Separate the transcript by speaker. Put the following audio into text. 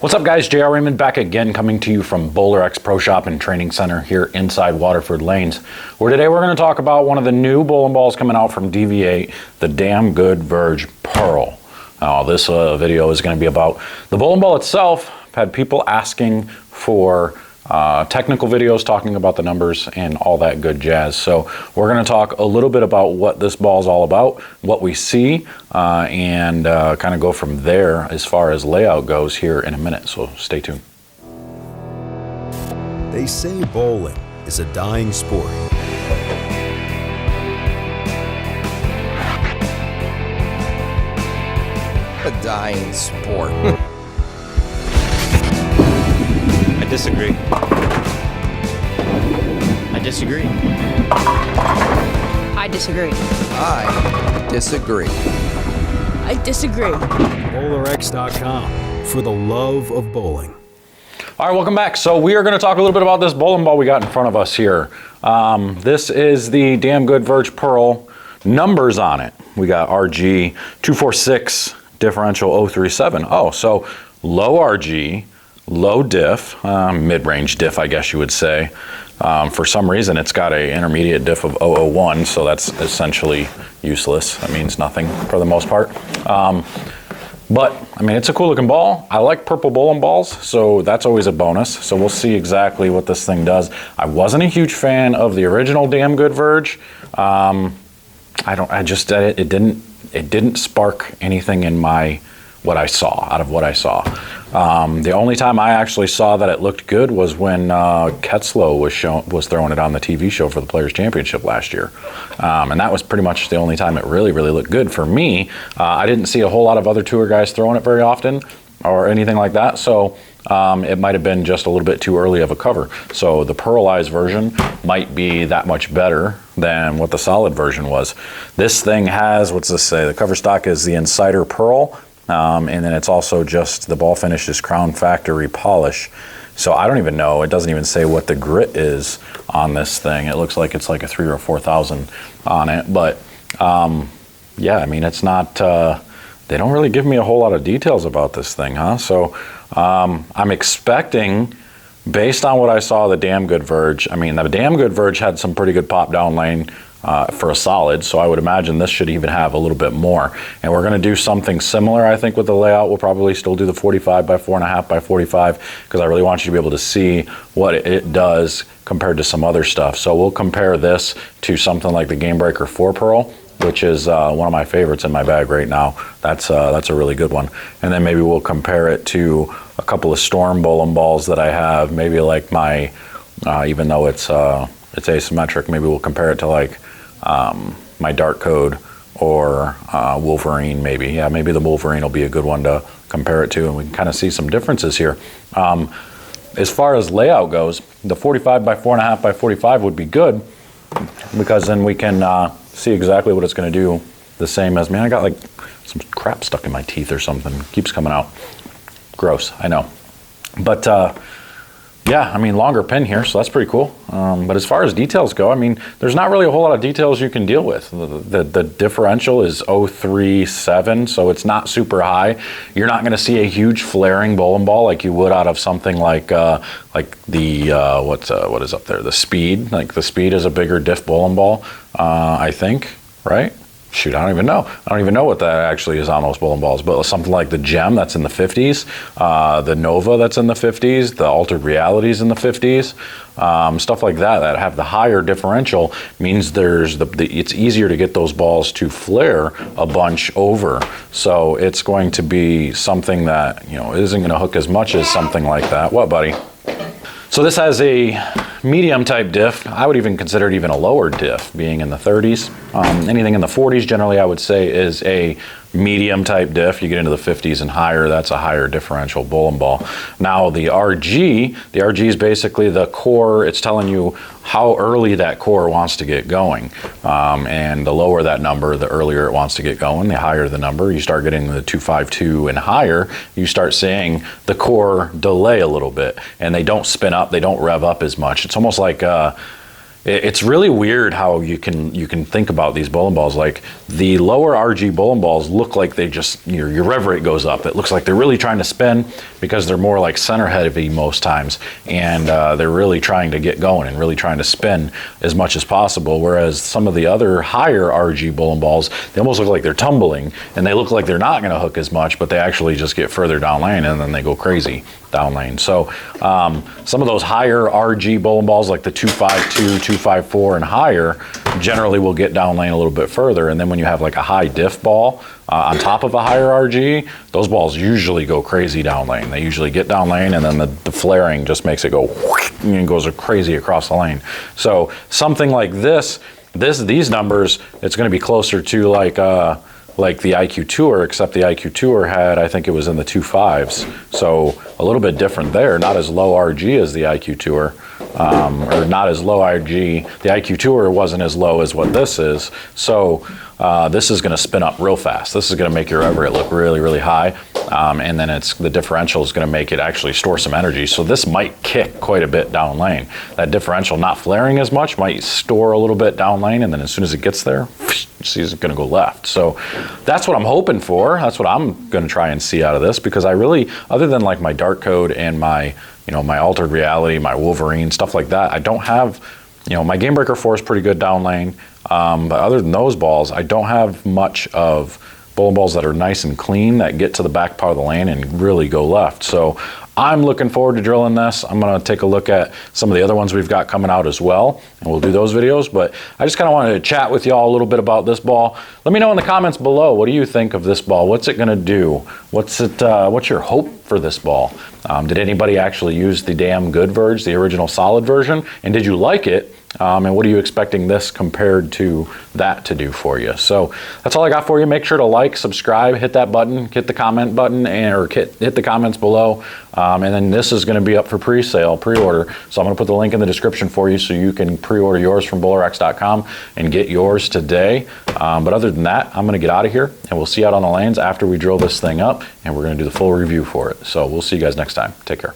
Speaker 1: What's up guys, JR Raymond back again, coming to you from BowlerX Pro Shop and Training Center here inside Waterford Lanes, where today we're going to talk about one of the new bowling balls coming out from DV8, the Damn Good Verge Pearl. Now this video is going to be about the bowling ball itself. I've had people asking for technical videos talking about the numbers and all that good jazz. So we're going to talk a little bit about what this ball is all about, what we see, and kind of go from there as far as layout goes here in a minute. So stay tuned.
Speaker 2: They say bowling is a dying sport.
Speaker 3: A dying sport.
Speaker 4: I disagree. I disagree.
Speaker 5: I disagree.
Speaker 3: I disagree.
Speaker 5: I disagree.
Speaker 2: BowlerX.com, for the love of bowling.
Speaker 1: All right, welcome back. So we are going to talk a little bit about this bowling ball we got in front of us here. This is the Damn Good Verge Pearl. Numbers on it. We got RG 246, differential 037. Oh, so low RG, low diff, mid-range diff, I guess you would say. For some reason, it's got an intermediate diff of 001, so that's essentially useless. That means nothing for the most part. But, I mean, it's a cool looking ball. I like purple bowling balls, so that's always a bonus. So we'll see exactly what this thing does. I wasn't a huge fan of the original Damn Good Verge. It didn't spark anything in what I saw. The only time I actually saw that it looked good was when Ketzlow was throwing it on the TV show for the Players Championship last year. And that was pretty much the only time it really looked good for me. I didn't see a whole lot of other tour guys throwing it very often or anything like that. So it might have been just a little bit too early of a cover. So the pearlized version might be that much better than what the solid version was. This thing has, what's this say? The cover stock is the Insider Pearl. And then it's also just the ball finish is Crown Factory polish. So I don't even know. It doesn't even say what the grit is on this thing. It looks like it's like a 3,000 or 4,000 on it. But yeah, I mean, it's not. They don't really give me a whole lot of details about this thing, huh? So I'm expecting, based on what I saw, the Damn Good Verge. I mean, the Damn Good Verge had some pretty good pop down lane. For a solid, so I would imagine this should even have a little bit more. And we're going to do something similar, I think, with the layout. We'll probably still do the 45 by 4.5 by 45 because I really want you to be able to see what it does compared to some other stuff. So we'll compare this to something like the Game Breaker 4 Pearl, which is one of my favorites in my bag right now. That's a really good one. And then maybe we'll compare it to a couple of Storm bowling balls that I have. Maybe like my, even though it's asymmetric, maybe we'll compare it to like my Dark Code or Wolverine maybe. Yeah, maybe the Wolverine will be a good one to compare it to, and we can kind of see some differences here. As far as layout goes, the 45 by 4.5 by 45 would be good because then we can see exactly what it's going to do the same as, man, I got like some crap stuck in my teeth or something. Keeps coming out. Gross, I know. But yeah, I mean, longer pin here, so that's pretty cool. But as far as details go, I mean, there's not really a whole lot of details you can deal with. The differential is 037, so it's not super high. You're not going to see a huge flaring bowling ball like you would out of something like the what is up there? The Speed. Like the Speed is a bigger diff bowling ball, I think, right? Shoot, I don't even know. I don't even know what that actually is on those bowling balls, but something like the Gem that's in the 50s, the Nova that's in the 50s, the Altered Realities in the 50s, stuff like that have the higher differential means it's easier to get those balls to flare a bunch over. So it's going to be something that, you know, isn't going to hook as much as something like that. What, buddy? So this has a medium type diff. I would even consider it even a lower diff, being in the 30s. Anything in the 40s generally I would say is a medium type diff. You get into the 50s and higher, that's a higher differential bowling ball. Now the RG is basically the core. It's telling you how early that core wants to get going. And the lower that number, the earlier it wants to get going. The higher the number, you start getting the 252 and higher, you start seeing the core delay a little bit. And they don't spin up, they don't rev up as much. It's almost like It's really weird how you can think about these bowling balls. Like the lower RG bowling balls look like they just, your rev rate goes up. It looks like they're really trying to spin because they're more like center heavy most times, and they're really trying to get going and really trying to spin as much as possible. Whereas some of the other higher RG bowling balls, they almost look like they're tumbling, and they look like they're not going to hook as much, but they actually just get further down lane and then they go crazy down lane. So some of those higher RG bowling balls, like the 252, 254 and higher, generally will get down lane a little bit further. And then when you have like a high diff ball on top of a higher RG, those balls usually go crazy down lane. They usually get down lane, and then the flaring just makes it go and goes crazy across the lane. So something like these numbers, it's going to be closer to like the IQ Tour, except the IQ Tour had, I think it was in the 2.5s. So a little bit different there, not as low RG as the IQ Tour, or not as low RG. The IQ Tour wasn't as low as what this is. So this is gonna spin up real fast. This is gonna make your rev rate look really, really high. And then the differential is gonna make it actually store some energy. So this might kick quite a bit down lane. That differential not flaring as much might store a little bit down lane, and then as soon as it gets there, see it's gonna go left. So that's what I'm hoping for. That's what I'm gonna try and see out of this, because I really, other than like my Dark Code and my, my Altered Reality, my Wolverine, stuff like that, I don't have, my Game Breaker 4 is pretty good down lane. But other than those balls, I don't have much of bowling balls that are nice and clean that get to the back part of the lane and really go left. So I'm looking forward to drilling this. I'm gonna take a look at some of the other ones we've got coming out as well, and we'll do those videos. But I just kind of wanted to chat with y'all a little bit about this ball. Let me know in the comments below, what do you think of this ball? What's it gonna do? What's your hope for this ball? Did anybody actually use the damn good Verge, the original solid version? And did you like it? And what are you expecting this compared to that to do for you? So that's all I got for you. Make sure to like, subscribe, hit that button, hit the comment button, or hit the comments below. And then this is going to be up for pre-sale, pre-order. So I'm going to put the link in the description for you so you can pre-order yours from BowlerX.com and get yours today. But other than that, I'm going to get out of here, and we'll see you out on the lanes after we drill this thing up, and we're going to do the full review for it. So we'll see you guys next time. Take care.